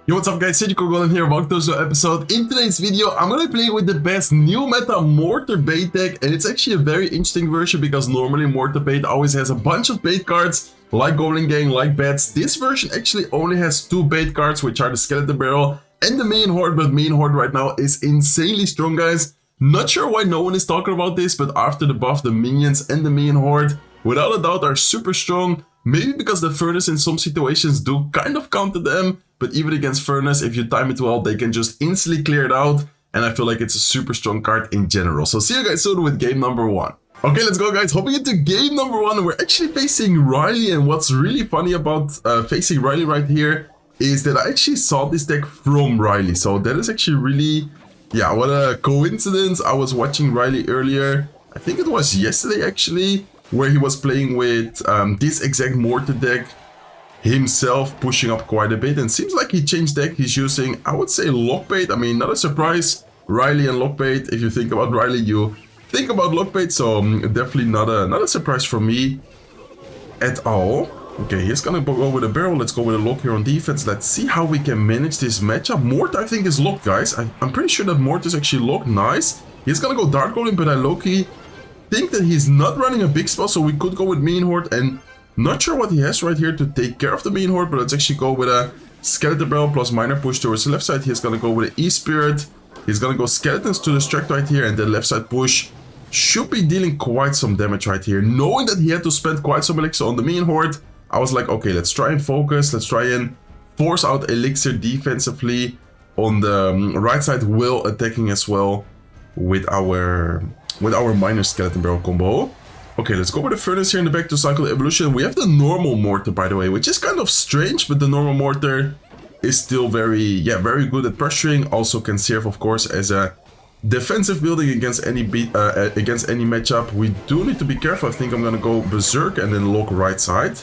Yo, what's up guys, Thiago Goblin here, welcome to another episode. In today's video, I'm gonna play with the best new meta Mortar bait deck, and it's actually a very interesting version because normally Mortar bait always has a bunch of bait cards, like Goblin Gang, like bats. This version actually only has two bait cards, which are the Skeleton Barrel and the Main Horde, but Main Horde right now is insanely strong, guys. Not sure why no one is talking about this, but after the buff, the minions and the Main Horde, without a doubt, are super strong. Maybe because the Furnace in some situations do kind of counter them, but even against Furnace, if you time it well, they can just instantly clear it out. And I feel like it's a super strong card in general. So see you guys soon with game number 1. Okay, let's go guys. Hopping into game number 1, we're actually facing Ryley. And what's really funny about facing Ryley right here is that I actually saw this deck from Ryley. So that is actually really, yeah, what a coincidence. I was watching Ryley earlier. I think it was yesterday actually, where he was playing with this exact Mortar deck himself, pushing up quite a bit, and seems like he changed deck. He's using, I would say, Lockbait. I mean, not a surprise, Ryley and Lockbait. If you think about Ryley, you think about Lockbait, so definitely not a surprise for me at all. Okay, he's gonna go with a barrel. Let's go with a lock here on defense. Let's see how we can manage this matchup. Mortar, I think, is locked, guys. I'm pretty sure that Mortar is actually locked. Nice. He's gonna go Dart Goblin, but I low-key think that he's not running a big spell, so we could go with Main Horde, and not sure what he has right here to take care of the Main Horde, but let's actually go with a Skeleton Barrel plus Minor Push towards the left side. He's gonna go with an E-Spirit. He's gonna go Skeletons to distract right here, and the left side push should be dealing quite some damage right here. Knowing that he had to spend quite some elixir on the Main Horde, I was like, okay, let's try and focus. Let's try and force out elixir defensively on the right side while attacking as well with our minor Skeleton Barrel combo. Okay, let's go with the Furnace here in the back to cycle the evolution. We have the normal Mortar, by the way, which is kind of strange, but the normal Mortar is still very good at pressuring. Also can serve, of course, as a defensive building against any matchup. We do need to be careful. I think I'm gonna go Berserk and then lock right side.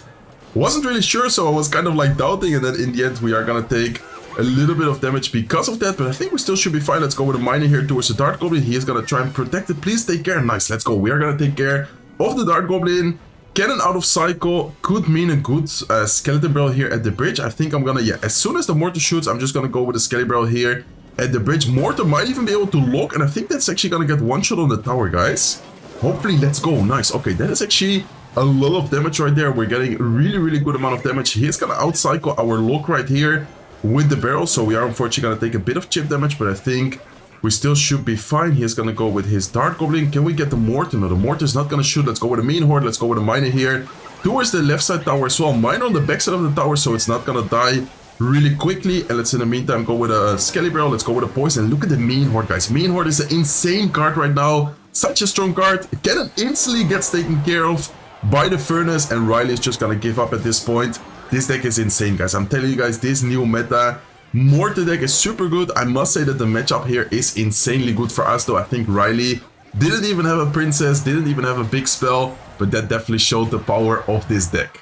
Wasn't really sure, so I was kind of like doubting, and then in the end we are gonna take a little bit of damage because of that, but I think we still should be fine. Let's go with a Miner here towards the Dart Goblin. He is gonna try and protect it. Please take care. Nice, let's go. We are gonna take care of the Dart Goblin. Cannon out of cycle could mean a good Skeleton Barrel here at the bridge. I think I'm gonna, as soon as the Mortar shoots, I'm just gonna go with the Skeleton Barrel here at the bridge. Mortar might even be able to lock, and I think that's actually gonna get one shot on the tower, guys. Hopefully, let's go. Nice. Okay, that is actually a lot of damage right there. We're getting a really good amount of damage. He's gonna outcycle our lock right here with the barrel, so we are unfortunately gonna take a bit of chip damage, but I think we still should be fine. He's gonna go with his Dart Goblin. Can we get the Mortar? No, the Mortar is not gonna shoot. Let's go with the Main Horde. Let's go with a Miner here towards the left side tower as well. Miner on the back side of the tower, so it's not gonna die really quickly. And let's in the meantime go with a Skelly Barrel. Let's go with a Poison. Look at the Main Horde, guys. Main Horde is an insane card right now. Such a strong card. Cannon instantly gets taken care of by the Furnace, and Ryley is just gonna give up at this point. This deck is insane, guys. I'm telling you guys, this new meta Mortar deck is super good. I must say that the matchup here is insanely good for us, though. I think Ryley didn't even have a princess, didn't even have a big spell, but that definitely showed the power of this deck.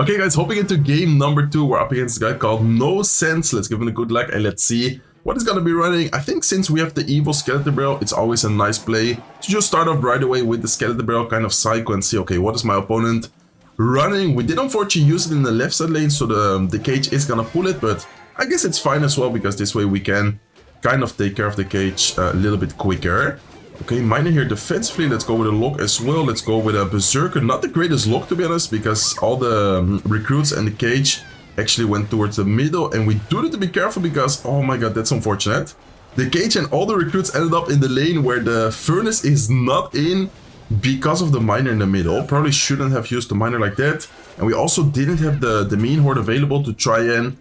Okay, guys, hopping into game number 2, we're up against a guy called No Sense. Let's give him a good luck and let's see what is going to be running. I think since we have the evil Skeleton Barrel, it's always a nice play to just start off right away with the Skeleton Barrel, kind of cycle and see, okay, what is my opponent running? We did unfortunately use it in the left side lane, so the cage is going to pull it, but I guess it's fine as well, because this way we can kind of take care of the cage a little bit quicker. Okay, Miner here defensively. Let's go with a lock as well. Let's go with a Berserker. Not the greatest lock, to be honest, because all the recruits and the cage actually went towards the middle. And we do need to be careful because, oh my god, that's unfortunate. The cage and all the recruits ended up in the lane where the Furnace is not in because of the Miner in the middle. Probably shouldn't have used the Miner like that. And we also didn't have the Main Horde available to try and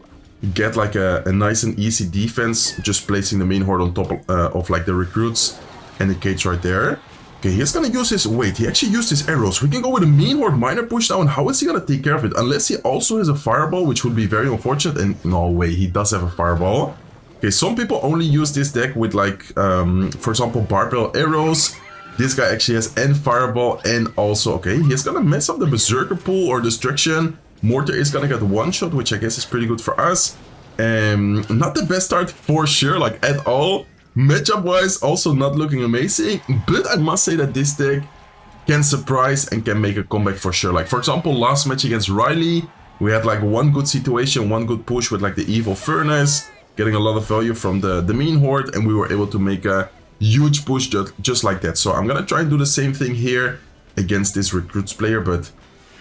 get like a nice and easy defense, just placing the Main Horde on top of like the recruits and the cage right there. Okay, he's gonna use his, wait, he actually used his arrows. We can go with a Main Horde Miner push down. How is he gonna take care of it? Unless he also has a fireball, which would be very unfortunate. And no way, he does have a fireball. Okay, some people only use this deck with like, for example, barbell arrows. This guy actually has and fireball and also, okay, he's gonna mess up the Berserker pool or destruction. Mortar is gonna get one shot, which I guess is pretty good for us. Not the best start for sure, like at all. Matchup wise, also not looking amazing, but I must say that this deck can surprise and can make a comeback for sure. Like for example, last match against Ryley, We had like one good situation, one good push with like the evil furnace, getting a lot of value from the mean horde, and we were able to make a huge push just like that. So I'm gonna try and do the same thing here against this recruits player, but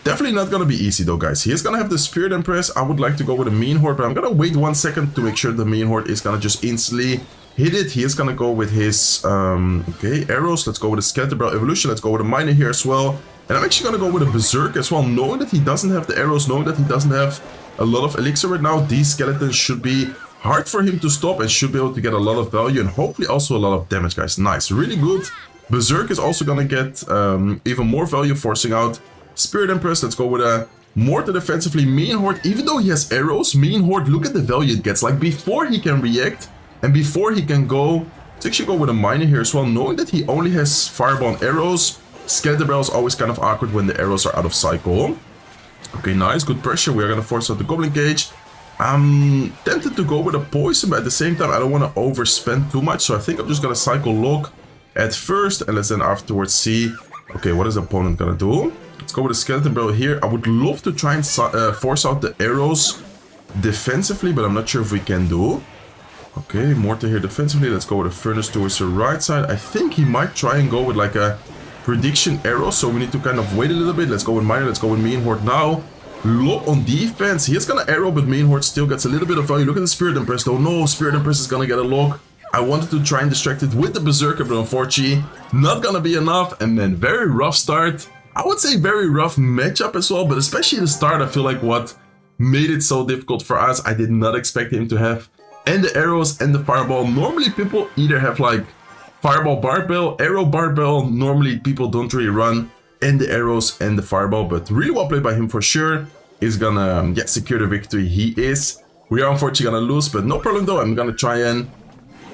definitely not gonna be easy though, guys. He is gonna have the Spirit Empress. I would like to go with a mean horde, but I'm gonna wait 1 second to make sure the mean horde is gonna just instantly hit it. He is gonna go with his arrows. Let's go with a Skeleton Barrel Evolution. Let's go with a Miner here as well. And I'm actually gonna go with a Berserk as well, knowing that he doesn't have the arrows, knowing that he doesn't have a lot of elixir right now. These skeletons should be hard for him to stop and should be able to get a lot of value and hopefully also a lot of damage, guys. Nice, really good. Berserk is also gonna get even more value, forcing out Spirit Empress. Let's go with a Mortar defensively. Mean Horde, even though he has arrows, Mean Horde, look at the value it gets. Like before he can react and before he can go, let's actually go with a Miner here as well, knowing that he only has Fireball and arrows. Skeleton Barrel is always kind of awkward when the arrows are out of cycle. Okay, nice, good pressure. We are gonna force out the Goblin Cage. I'm tempted to go with a Poison, but at the same time I don't want to overspend too much, so I think I'm just gonna cycle Lock at first and let's then afterwards see, okay, what is the opponent gonna do. Let's go with a Skeleton Barrel here. I would love to try and force out the arrows defensively, but I'm not sure if we can do. Okay, Mortar here defensively. Let's go with a Furnace towards the right side. I think he might try and go with like a Prediction arrow, so we need to kind of wait a little bit. Let's go with Miner, let's go with Mean Horde now. Lock on defense. He is gonna arrow, but Mean Horde still gets a little bit of value. Look at the Spirit Empress though. No, Spirit Empress is gonna get a lock. I wanted to try and distract it with the Berserker, but unfortunately, not gonna be enough. And then very rough start. I would say very rough matchup as well, but especially the start, I feel like what made it so difficult for us. I did not expect him to have and the arrows and the Fireball. Normally people either have like Fireball Barbell, Arrow Barbell. Normally people don't really run and the arrows and the Fireball, but really well played by him for sure. Is gonna secure the victory. He is. We are unfortunately gonna lose, but no problem though. I'm gonna try and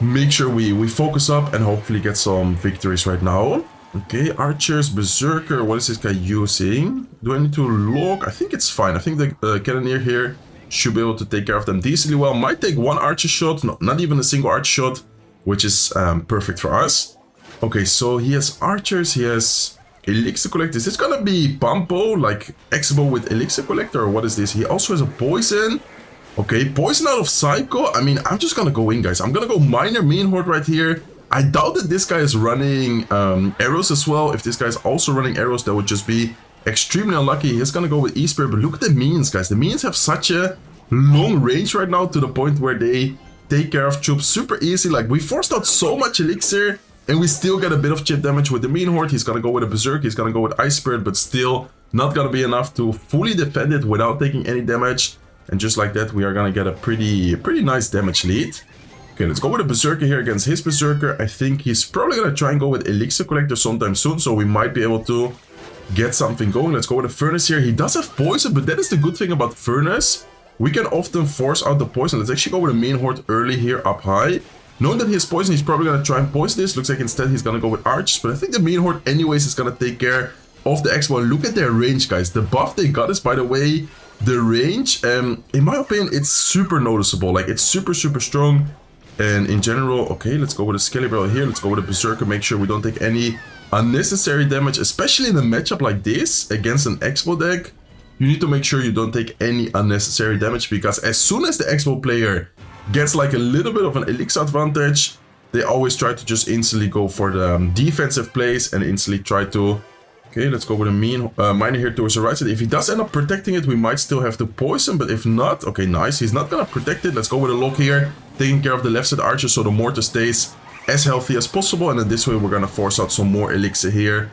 make sure we focus up and hopefully get some victories right now. Okay, Archers, Berserker. What is this guy using? Do I need to lock? I think it's fine. I think the Cannoneer here should be able to take care of them decently well. Might take one Archer shot. No, not even a single Archer shot, which is perfect for us. Okay, so he has Archers. He has Elixir Collector. Is this gonna be Pampo, like Exbo with Elixir Collector, or what is this? He also has a Poison. Okay, Poison out of Psycho. I mean, I'm just gonna go in, guys. I'm gonna go Miner, Mean Horde right here. I doubt that this guy is running arrows as well. If this guy is also running arrows, that would just be extremely unlucky. He's gonna go with E-Spirit, but look at the Minions, guys. The Minions have such a long range right now to the point where they take care of troops super easy. Like, we forced out so much Elixir, and we still get a bit of chip damage with the Mean Horde. He's gonna go with a Berserk, he's gonna go with Ice Spirit, but still not gonna be enough to fully defend it without taking any damage. And just like that, we are gonna get a pretty nice damage lead. Okay, let's go with a Berserker here against his Berserker. I think he's probably gonna try and go with Elixir Collector sometime soon, so we might be able to get something going. Let's go with a Furnace here. He does have Poison, but that is the good thing about Furnace. We can often force out the Poison. Let's actually go with a Mean Horde early here up high. Knowing that he has Poison, he's probably gonna try and poison this. Looks like instead he's gonna go with Archers, but I think the Mean Horde anyways is gonna take care of the Expo. And look at their range, guys. The buff they got is, by the way, the range. In my opinion, it's super noticeable. Like, it's super strong. And in general, okay, let's go with a Skelly Barrel here. Let's go with a Berserker. Make sure we don't take any unnecessary damage, especially in a matchup like this against an Expo deck. You need to make sure you don't take any unnecessary damage, because as soon as the Expo player gets like a little bit of an Elixir advantage, they always try to just instantly go for the defensive plays and instantly try to... Okay, let's go with a Miner here towards the right side. If he does end up protecting it, we might still have to poison, but if not, okay, nice. He's not gonna protect it. Let's go with a lock here, taking care of the left side Archer so the Mortar stays as healthy as possible. And then this way we're gonna force out some more Elixir here.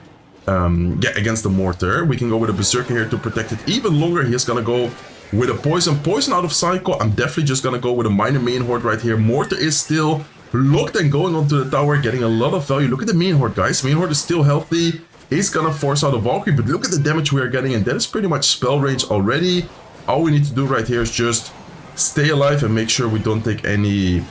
Against the Mortar. We can go with a Berserker here to protect it even longer. He's gonna go with a Poison out of Cycle. I'm definitely just gonna go with a Miner Mean Horde right here. Mortar is still locked and going onto the tower, getting a lot of value. Look at the Mean Horde, guys. Mean Horde is still healthy. He's gonna force out a Valkyrie, but look at the damage we are getting, and that is pretty much spell range already. All we need to do right here is just stay alive and make sure we don't take any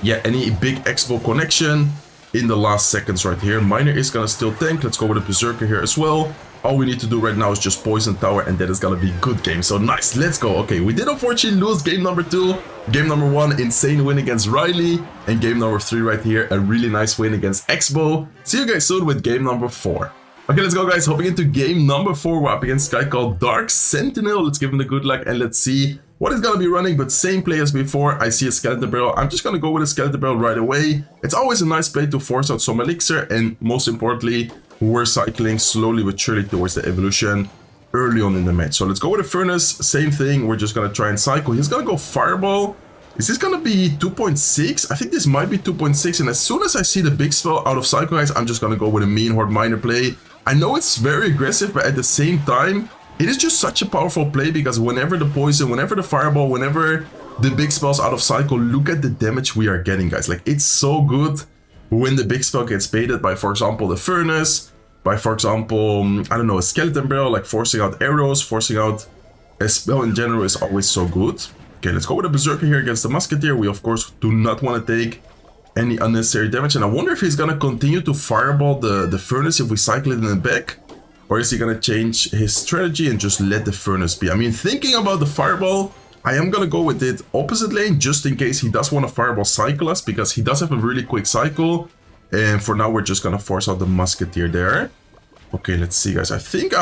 big Expo connection in the last seconds right here. Miner is gonna still tank. Let's go with a Berserker here as well. All we need to do right now is just poison tower, and that is gonna be good game. So nice, let's go. Okay, we did unfortunately lose game number 2. Game number 1, insane win against Ryley. And game number 3 right here, a really nice win against Expo. See you guys soon with game number 4. Okay, let's go, guys. Hopping into game number 4. We're up against a guy called Dark Sentinel. Let's give him the good luck and let's see what he's gonna be running. But same play as before. I see a skeleton barrel. I'm just gonna go with a skeleton barrel right away. It's always a nice play to force out some elixir, and most importantly, we're cycling slowly but surely towards the evolution early on in the match. So let's go with a furnace. Same thing. We're just gonna try and cycle. He's gonna go fireball. Is this gonna be 2.6? I think this might be 2.6. And as soon as I see the big spell out of cycle, guys, I'm just gonna go with a mean horde miner play. I know it's very aggressive, but at the same time, it is just such a powerful play because whenever the poison, whenever the fireball, whenever the big spells out of cycle, look at the damage we are getting, guys. Like, it's so good when the big spell gets baited by, for example, the furnace, by, for example, I don't know, a skeleton barrel, like forcing out arrows, forcing out a spell in general is always so good. Okay, let's go with a berserker here against the musketeer. We, of course, do not want to take any unnecessary damage, and I wonder if he's gonna continue to fireball the furnace if we cycle it in the back, or is he gonna change his strategy and just let the furnace be? I mean, thinking about the fireball, I am gonna go with it opposite lane just in case he does want to fireball cycle us, because he does have a really quick cycle. And for now, we're just gonna force out the musketeer there. Okay, let's see, guys. I think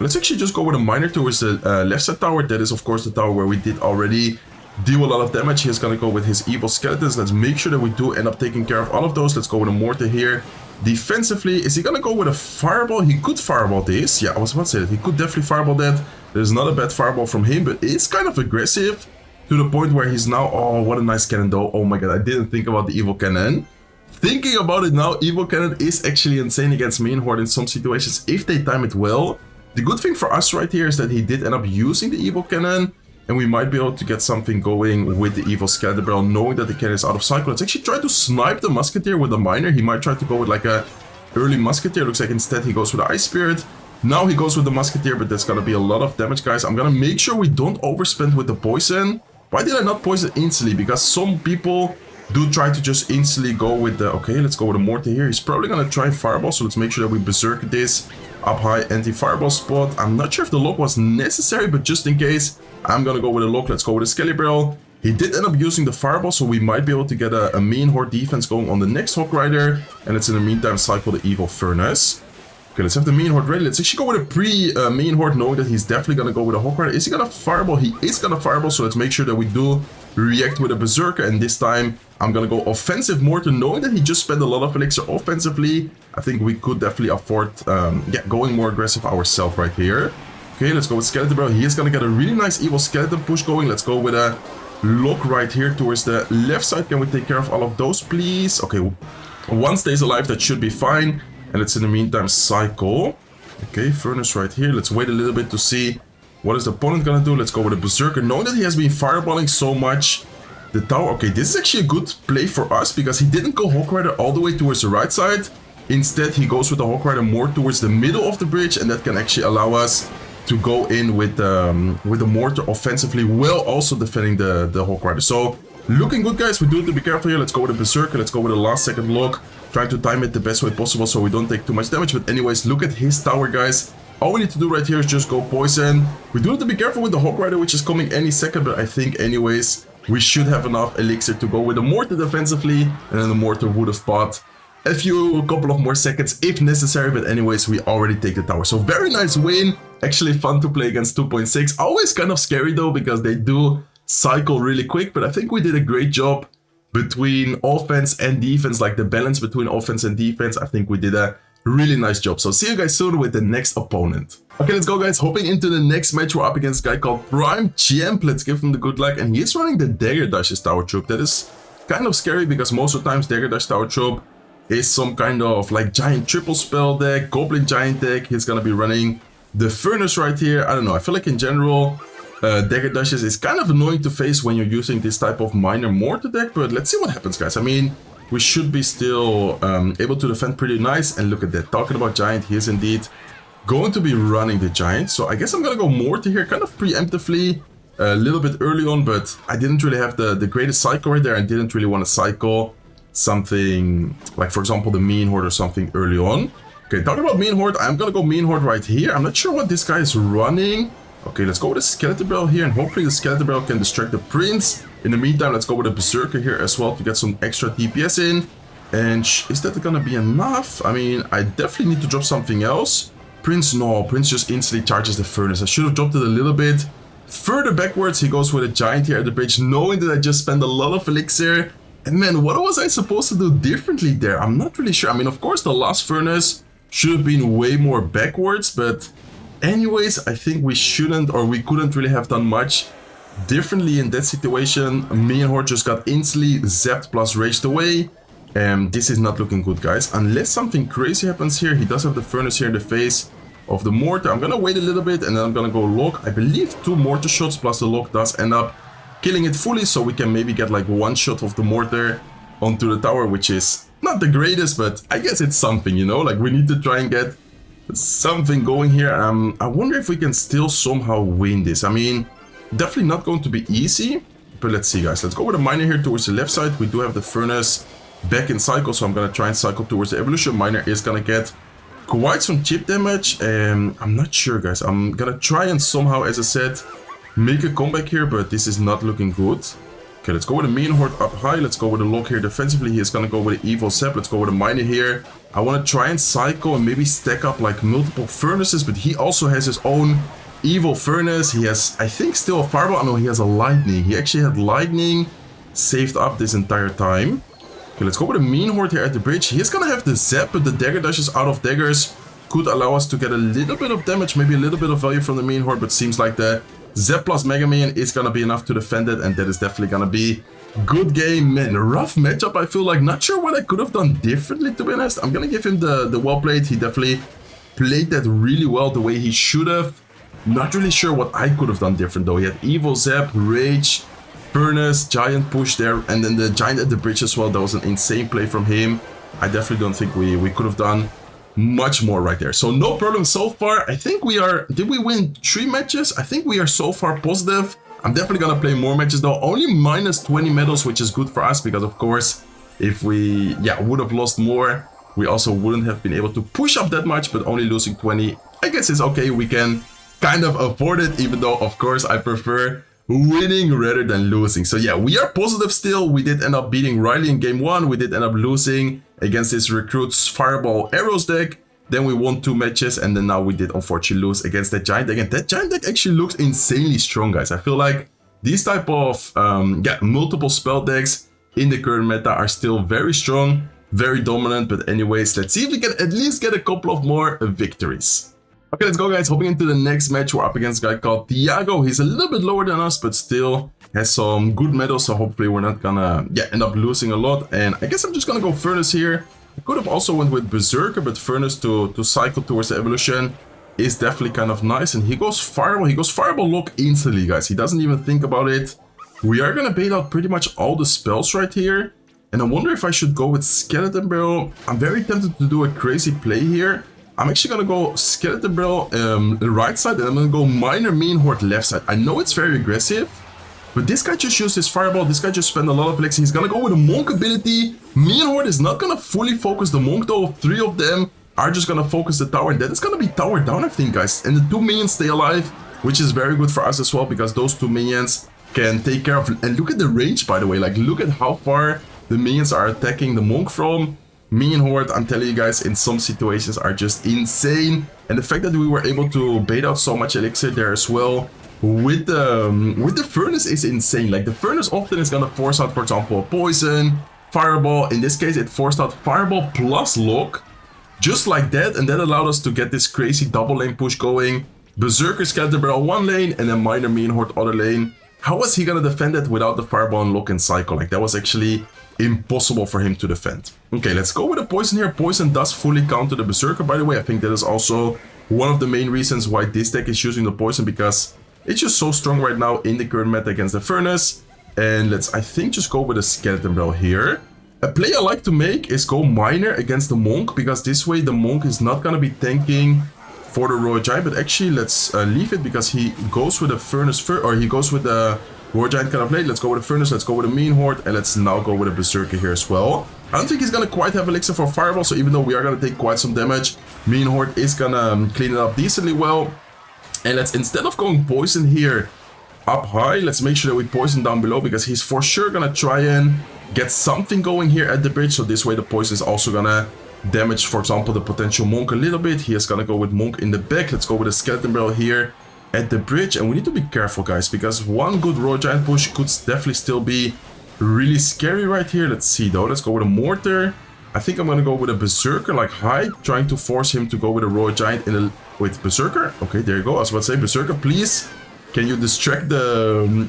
let's actually just go with a miner towards the left side tower. That is, of course, the tower where we did already deal a lot of damage. He's gonna go with his evil skeletons. Let's make sure that we do end up taking care of all of those. Let's go with a mortar here. Defensively, is he gonna go with a fireball? He could fireball this. Yeah, I was about to say that. He could definitely fireball that. There's not a bad fireball from him, but it's kind of aggressive to the point where he's now... Oh, what a nice cannon, though. Oh my god, I didn't think about the evil cannon. Thinking about it now, evil cannon is actually insane against main horde in some situations if they time it well. The good thing for us right here is that he did end up using the evil cannon, and we might be able to get something going with the evil skeleton barrel, knowing that the cannon is out of cycle. Let's actually try to snipe the musketeer with a miner. He might try to go with like a early musketeer. Looks like instead he goes with the ice spirit. Now he goes with the musketeer, but that's gonna be a lot of damage, guys. I'm gonna make sure we don't overspend with the poison. Why did I not poison instantly? Because some people do try to just instantly go with the... Okay, let's go with a mortar here. He's probably gonna try fireball, so let's make sure that we berserk this up high anti-fireball spot. I'm not sure if the lock was necessary, but just in case, I'm gonna go with a lock. Let's go with a skelly barrel. He did end up using the fireball, so we might be able to get a mean horde defense going on the next hawk rider. And let's in the meantime cycle the evil furnace. Okay, let's have the mean horde ready. Let's actually go with a pre-mean horde, knowing that he's definitely gonna go with a hawk rider. Is he gonna fireball? He is gonna fireball, so let's make sure that we do react with a berserker. And this time I'm gonna go offensive mortar, knowing that he just spent a lot of elixir offensively. I think we could definitely afford going more aggressive ourselves right here. Okay, let's go with skeleton barrel. He is gonna get a really nice evil skeleton push going. Let's go with a lock right here towards the left side. Can we take care of all of those, please? Okay, one stays alive, that should be fine. And let's in the meantime cycle. Okay, furnace right here. Let's wait a little bit to see what is the opponent gonna do. Let's go with a berserker, knowing that he has been fireballing so much the tower. Okay, this is actually a good play for us because he didn't go hawk rider all the way towards the right side. Instead, he goes with the hawk rider more towards the middle of the bridge, and that can actually allow us to go in with the mortar offensively while also defending the hawk rider. So looking good, guys. We do have to be careful here. Let's go with a berserker. Let's go with a last second lock. Trying to time it the best way possible so we don't take too much damage. But anyways, look at his tower, guys. All we need to do right here is just go poison. We do have to be careful with the hawk rider, which is coming any second. But I think anyways, we should have enough elixir to go with the mortar defensively. And then the mortar would have bought a couple of more seconds if necessary. But anyways, we already take the tower. So very nice win. Actually fun to play against 2.6. Always kind of scary though, because they do cycle really quick. But I think we did a great job between offense and defense, like the balance between offense and defense. I think we did a really nice job. So see you guys soon with the next opponent. Okay, let's go, guys. Hopping into the next match, we're up against a guy called Prime Champ. Let's give him the good luck. And he is running the Dagger Dashes Tower Troop. That is kind of scary because most of the times Dagger Dash Tower Troop is some kind of like giant triple spell deck, Goblin giant deck. He's gonna be running the furnace right here. I don't know. I feel like in general, Dagger Dashes is kind of annoying to face when you're using this type of minor mortar deck, but let's see what happens, guys. I mean, we should be still able to defend pretty nice. And look at that. Talking about giant, he is indeed going to be running the giant. So I guess I'm gonna go mortar here, kind of preemptively, a little bit early on, but I didn't really have the greatest cycle right there. I didn't really want to cycle something like, for example, the mean horde or something early on. Okay, talking about mean horde, I'm gonna go mean horde right here. I'm not sure what this guy is running. Okay, let's go with a skeleton barrel here, and hopefully the skeleton barrel can distract the prince. In the meantime, let's go with a berserker here as well to get some extra DPS in. And is that gonna be enough? I mean, I definitely need to drop something else. Prince, no, Prince just instantly charges the furnace. I should have dropped it a little bit further backwards. He goes with a giant here at the bridge, knowing that I just spent a lot of elixir. And man, what was I supposed to do differently there? I'm not really sure. I mean, of course, the last furnace should have been way more backwards, but anyways, I think we shouldn't, or we couldn't really have done much differently in that situation. Me and Horde just got instantly zapped plus raged away. This is not looking good, guys. Unless something crazy happens here. He does have the furnace here in the face of the mortar. I'm gonna wait a little bit and then I'm gonna go lock. I believe 2 mortar shots plus the lock does end up killing it fully, so we can maybe get like 1 shot of the mortar onto the tower, which is not the greatest, but I guess it's something, you know, like we need to try and get something going here. I wonder if we can still somehow win this. I mean, definitely not going to be easy, but let's see, guys. Let's go with a miner here towards the left side. We do have the furnace back in cycle, so I'm gonna try and cycle towards the evolution. Miner is gonna get quite some chip damage. I'm not sure, guys. I'm gonna try and somehow, as I said, make a comeback here, but this is not looking good. Okay, let's go with a main horde up high. Let's go with a lock here defensively. He is gonna go with an evil zap. Let's go with a miner here. I want to try and cycle and maybe stack up like multiple furnaces, but he also has his own evil furnace. He has, I think, still a fireball. Oh, no, he has a lightning. He actually had lightning saved up this entire time. Okay, let's go with a mean horde here at the bridge. He's gonna have the zap, but the dagger dashes out of daggers could allow us to get a little bit of damage, maybe a little bit of value from the mean horde, but seems like the zap plus mega man is gonna be enough to defend it, and that is definitely gonna be good game. Man, rough matchup. I feel like not sure what I could have done differently, to be honest. I'm gonna give him the well played. He definitely played that really well the way he should have. Not really sure what I could have done different though. He had evil zap, rage, furnace, giant push there, and then the giant at the bridge as well. That was an insane play from him. I definitely don't think we could have done much more right there. So no problem so far. I think we are, did we win 3 matches? I think we are so far positive. I'm definitely gonna play more matches though. Only minus 20 medals, which is good for us, because of course, if we would have lost more, we also wouldn't have been able to push up that much, but only losing 20, I guess it's okay. We can kind of afford it, even though of course I prefer winning rather than losing. So yeah, we are positive still. We did end up beating Ryley in game 1. We did end up losing against his recruit's fireball arrows deck. Then we won 2 matches, and then now we did unfortunately lose against that giant deck. And that giant deck actually looks insanely strong, guys. I feel like these type of multiple spell decks in the current meta are still very strong, very dominant. But anyways, let's see if we can at least get a couple of more victories. Okay, let's go, guys. Hopping into the next match, we're up against a guy called Thiago. He's a little bit lower than us, but still has some good medals, so hopefully we're not gonna end up losing a lot. And I guess I'm just gonna go Furnace here. I could have also went with Berserker, but Furnace to cycle towards the evolution is definitely kind of nice. And he goes Fireball. He goes Fireball Lock instantly, guys. He doesn't even think about it. We are gonna bait out pretty much all the spells right here. And I wonder if I should go with Skeleton Barrel. I'm very tempted to do a crazy play here. I'm actually gonna go Skeleton Barrel the right side, and I'm gonna go Miner Mean Horde left side. I know it's very aggressive, but this guy just used his Fireball. This guy just spent a lot of elixir. He's gonna go with a Monk ability. Mean Horde is not gonna fully focus the Monk though. 3 of them are just gonna focus the tower, and that is gonna be tower down, I think, guys. And the 2 minions stay alive, which is very good for us as well, because those 2 minions can take care of. And look at the range, by the way. Like, look at how far the minions are attacking the Monk from. Minion Horde, I'm telling you guys, in some situations are just insane. And the fact that we were able to bait out so much elixir there as well with the Furnace is insane. Like, the Furnace often is gonna force out, for example, Poison, Fireball. In this case, it forced out Fireball plus Lock, just like that. And that allowed us to get this crazy double lane push going. Berserker, Skeleton Barrel 1 lane, and then Miner Mean Horde other lane. How was he gonna defend it without the Fireball and Lock and Cycle? Like, that was actually impossible for him to defend. Okay, let's go with a Poison here. Poison does fully counter the Berserker, by the way. I think that is also one of the main reasons why this deck is using the Poison, because it's just so strong right now in the current meta against the Furnace. And let's, I think, just go with a Skeleton Barrel here. A play I like to make is go Miner against the Monk, because this way the Monk is not gonna be tanking for the Royal Giant. But actually, let's leave it, because he goes with a Furnace first, or he goes with the Royal Giant kind of late. Let's go with a Furnace, let's go with a Mean Horde, and let's now go with a Berserker here as well. I don't think he's gonna quite have elixir for Fireball, so even though we are gonna take quite some damage, Mean Horde is gonna clean it up decently well. And let's, instead of going Poison here, up high. Let's make sure that we poison down below because he's for sure gonna try and get something going here at the bridge. So this way the poison is also gonna damage, for example, the potential monk a little bit. He is gonna go with monk in the back. Let's go with a skeleton barrel here at the bridge. And we need to be careful, guys, because one good Royal Giant push could definitely still be really scary right here. Let's see though. Let's go with a Mortar. I think I'm gonna go with a Berserker, like high, trying to force him to go with a Royal Giant in a... Wait, Berserker? Okay, there you go. I was about to say, Berserker, please. Can you distract the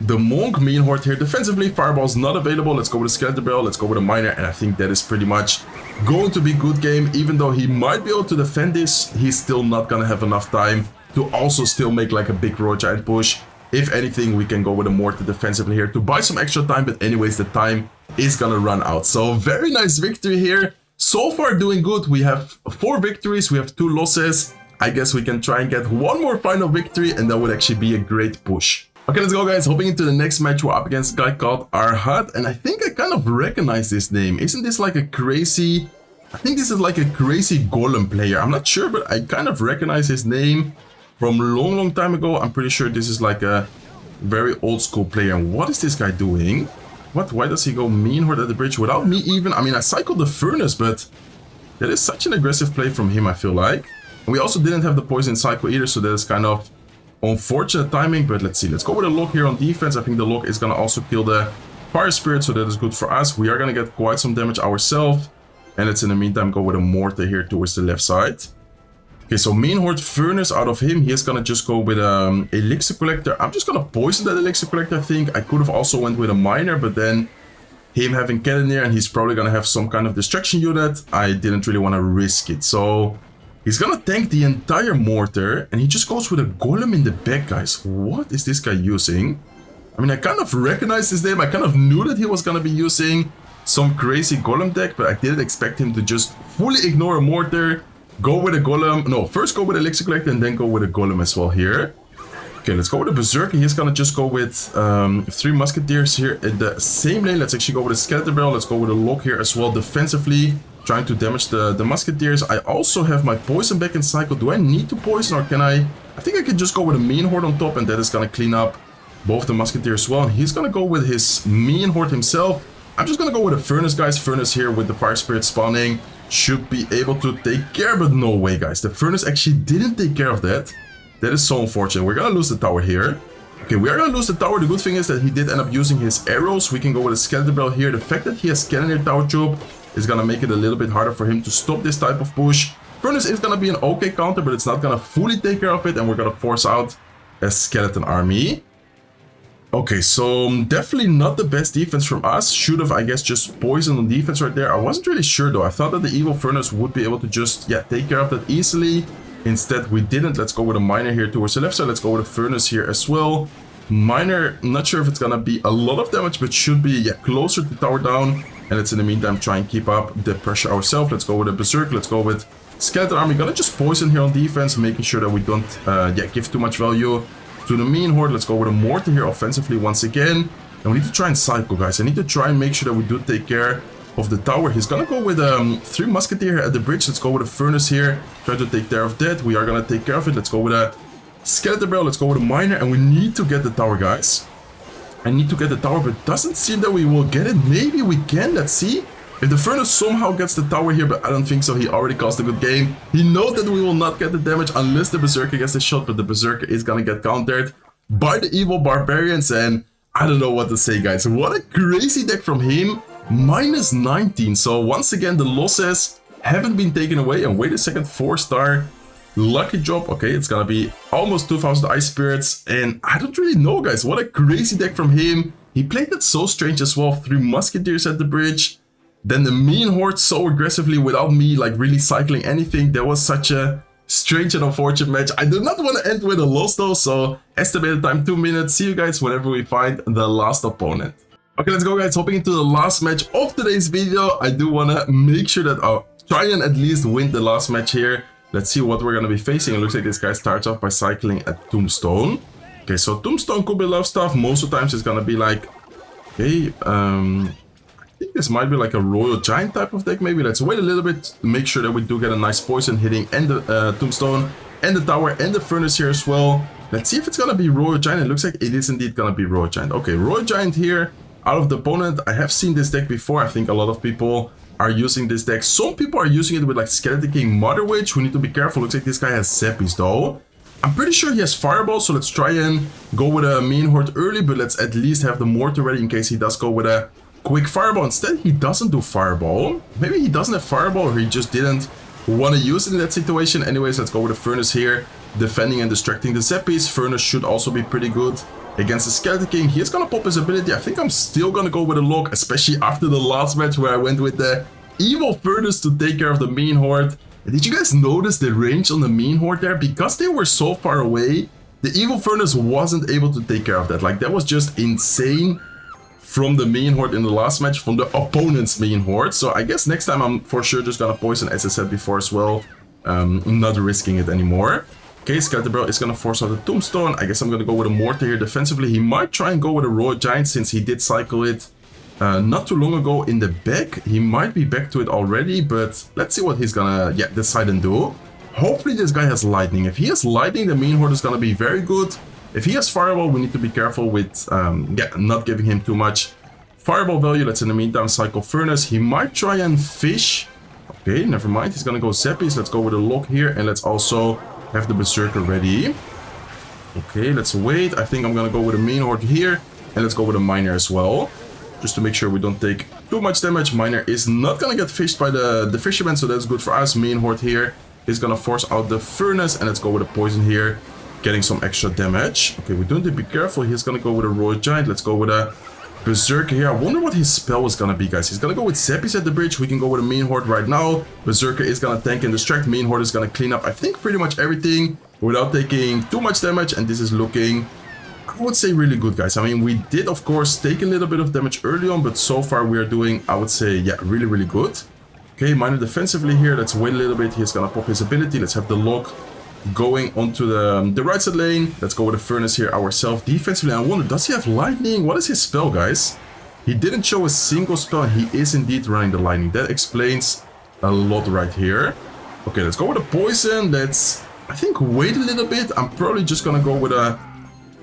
Monk? Mean Horde here defensively. Fireball's not available. Let's go with a Skeleton Barrel. Let's go with a Miner. And I think that is pretty much going to be good game. Even though he might be able to defend this, he's still not gonna have enough time to also still make like a big Royal Giant push. If anything, we can go with a Mortar defensively here to buy some extra time. But anyways, the time is gonna run out. So very nice victory here. So far doing good. We have 4 victories. We have 2 losses. I guess we can try and get one more final victory, and that would actually be a great push. Okay, let's go, guys. Hopping into the next match, we're up against a guy called Arhut, and I think I kind of recognize this name. Isn't this like a crazy... I think this is like a crazy golem player. I'm not sure, but I kind of recognize his name from a long time ago. I'm pretty sure this is like a very old school player. And what is this guy doing? What? Why does he go Mean Horde at the bridge without me even? I mean, I cycled the Furnace, but that is such an aggressive play from him, I feel like. And we also didn't have the poison cycle either, so that is kind of unfortunate timing. But let's see. Let's go with a lock here on defense. I think the lock is going to also kill the Fire Spirit, so that is good for us. We are going to get quite some damage ourselves. And let's in the meantime go with a Mortar here towards the left side. Okay, so Mean Horde Furnace out of him. He is going to just go with Elixir Collector. I'm just going to poison that Elixir Collector, I think. I could have also went with a Miner, but then him having Cannoneer and he's probably going to have some kind of distraction unit. I didn't really want to risk it. So he's going to tank the entire Mortar and he just goes with a Golem in the back, guys. What is this guy using? I mean, I kind of recognized his name. I kind of knew that he was going to be using some crazy Golem deck, but I didn't expect him to just fully ignore a Mortar. Go with a Golem. No, first go with Elixir Collector and then go with a Golem as well here. Okay, let's go with a Berserker. He's gonna just go with 3 Musketeers here in the same lane. Let's actually go with a Skeleton Barrel. Let's go with a Lock here as well defensively, trying to damage the Musketeers. I also have my Poison back in cycle. Do I need to Poison or can I think I can just go with a Mean Horde on top and that is gonna clean up both the Musketeers as well. And he's gonna go with his Mean Horde himself. I'm just gonna go with a Furnace, guys. Furnace here with the Fire Spirit spawning should be able to take care, but no way, guys. The Furnace actually didn't take care of that. That is so unfortunate. We're gonna lose the tower here. Okay, we are gonna lose the tower. The good thing is that he did end up using his arrows. We can go with a Skeleton Barrel here. The fact that he has Cannoneer Tower Troop is gonna make it a little bit harder for him to stop this type of push. Furnace is gonna be an okay counter, but it's not gonna fully take care of it, and we're gonna force out a Skeleton Army. Okay, so definitely not the best defense from us. Should have, I guess, just poisoned on defense right there. I wasn't really sure though. I thought that the Evil Furnace would be able to just, take care of that easily. Instead, we didn't. Let's go with a Miner here towards the left side. Let's go with a Furnace here as well. Miner, not sure if it's gonna be a lot of damage, but should be, closer to tower down. And let's in the meantime try and keep up the pressure ourselves. Let's go with a Berserker. Let's go with Skeleton Army. Gonna just poison here on defense, making sure that we don't, give too much value to the Mean Horde. Let's go with a Mortar here offensively once again. And we need to try and cycle, guys. I need to try and make sure that we do take care of the tower. He's gonna go with 3 Musketeer here at the bridge. Let's go with a Furnace here. Try to take care of that. We are gonna take care of it. Let's go with a Skeleton Barrel. Let's go with a Miner. And we need to get the tower, guys. I need to get the tower, but it doesn't seem that we will get it. Maybe we can. Let's see. If the Furnace somehow gets the tower here, but I don't think so. He already caused a good game. He knows that we will not get the damage unless the Berserker gets the shot, but the Berserker is gonna get countered by the Evil Barbarians, and I don't know what to say, guys. What a crazy deck from him. Minus 19. So once again, the losses haven't been taken away. And wait a second, 4-star. Lucky drop. Okay, it's gonna be almost 2000 Ice Spirits. And I don't really know, guys. What a crazy deck from him. He played it so strange as well. 3 Musketeers at the bridge. Then the Mean Horde so aggressively without me like really cycling anything. That was such a strange and unfortunate match. I do not want to end with a loss though. So estimated time 2 minutes. See you guys whenever we find the last opponent. Okay, let's go, guys. Hopping into the last match of today's video. I do want to make sure that I'll try and at least win the last match here. Let's see what we're going to be facing. It looks like this guy starts off by cycling a Tombstone. Okay, so Tombstone could be love stuff. Most of the times it's going to be like, okay, I think this might be like a Royal Giant type of deck. Maybe let's wait a little bit to make sure that we do get a nice poison hitting and the Tombstone and the tower and the Furnace here as well. Let's see if it's gonna be Royal Giant. It looks like it is indeed gonna be Royal Giant. Okay, Royal Giant here out of the opponent. I have seen this deck before. I think a lot of people are using this deck. Some people are using it with like Skeleton King, Mother Witch. We need to be careful. Looks like this guy has Seppies though. I'm pretty sure he has Fireball, so let's try and go with a Mean Horde early, but let's at least have the Mortar ready in case he does go with a quick Fireball. Instead, he doesn't do Fireball. Maybe he doesn't have Fireball, or he just didn't want to use it in that situation. Anyways, let's go with a Furnace here, defending and distracting the Seppies. Furnace should also be pretty good against the Skeleton King. He's gonna pop his ability. I think I'm still gonna go with a Lock, especially after the last match where I went with the Evil Furnace to take care of the Mean Horde. Did you guys notice the range on the Mean Horde there? Because they were so far away, the Evil Furnace wasn't able to take care of that. Like, that was just insane from the Mean Horde in the last match, from the opponent's Mean Horde. So I guess next time I'm for sure just gonna poison, as I said before as well. Not risking it anymore. Okay, Skeleton Barrel is gonna force out the Tombstone. I guess I'm gonna go with a Mortar here defensively. He might try and go with a Royal Giant since he did cycle it not too long ago in the back. He might be back to it already, but let's see what he's gonna decide and do. Hopefully this guy has Lightning. If he has Lightning, the Mean Horde is gonna be very good. If he has Fireball, we need to be careful with not giving him too much Fireball value. Let's in the meantime cycle Furnace. He might try and Fish. Okay, never mind. He's gonna go Seppies. Let's go with a Lock here, and let's also have the Berserker ready. Okay, let's wait. I think I'm gonna go with a Mean Horde here, and let's go with a Miner as well, just to make sure we don't take too much damage. Miner is not gonna get fished by the Fisherman, so that's good for us. Mean Horde here is gonna force out the Furnace, and let's go with a Poison here, getting some extra damage. Okay, we do need to be careful. He's gonna go with a Royal Giant. Let's go with a Berserker here. I wonder what his spell is gonna be, guys. He's gonna go with Seppies at the bridge. We can go with a Mean Horde right now. Berserker is gonna tank and distract. Mean Horde is gonna clean up, I think, pretty much everything without taking too much damage, and this is looking, I would say, really good, guys. I mean, we did, of course, take a little bit of damage early on, but so far we are doing, I would say, yeah, really, really good. Okay, Miner defensively here. Let's wait a little bit. He's gonna pop his ability. Let's have the Lock going onto the right side lane. Let's go with a Furnace here ourselves. Defensively, I wonder, does he have Lightning? What is his spell, guys? He didn't show a single spell. He is indeed running the Lightning. That explains a lot right here. Okay, let's go with a Poison. Let's, I think, wait a little bit. I'm probably just gonna go with a...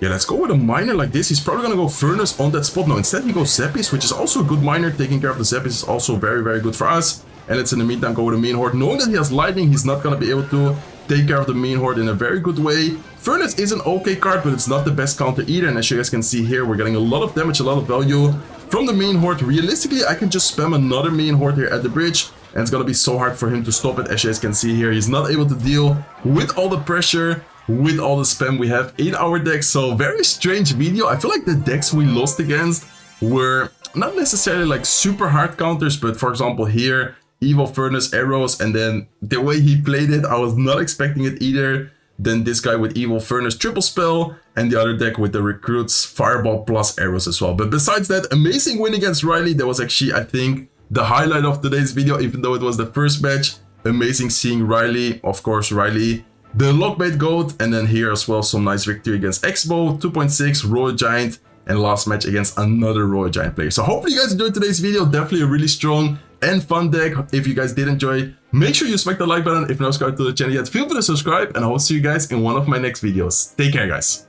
Yeah, let's go with a Miner like this. He's probably gonna go Furnace on that spot. No, instead he goes Seppies, which is also a good Miner. Taking care of the Seppies is also very, very good for us. And let's in the meantime go with a Mean Horde. Knowing that he has Lightning, he's not gonna be able to take care of the Mean Horde in a very good way. Furnace is an okay card, but it's not the best counter either. And as you guys can see here, we're getting a lot of damage, a lot of value from the Mean Horde. Realistically, I can just spam another Mean Horde here at the bridge, and it's gonna be so hard for him to stop it. As you guys can see here, he's not able to deal with all the pressure, with all the spam we have in our deck. So very strange video. I feel like the decks we lost against were not necessarily like super hard counters, but for example here, Evil Furnace, Arrows, and then the way he played it, I was not expecting it either. Then this guy with Evil Furnace, triple spell, and the other deck with the Recruits, Fireball plus Arrows as well. But besides that, amazing win against Ryley. That was actually, I think, the highlight of today's video, even though it was the first match. Amazing seeing Ryley, of course, Ryley, the Lockbait GOAT, and then here as well, some nice victory against Expo, 2.6, Royal Giant, and last match against another Royal Giant player. So hopefully you guys enjoyed today's video. Definitely a really strong and fun deck. If you guys did enjoy, make sure you smack the like button. If you're not subscribed to the channel yet, feel free to subscribe, and I will see you guys in one of my next videos. Take care, guys.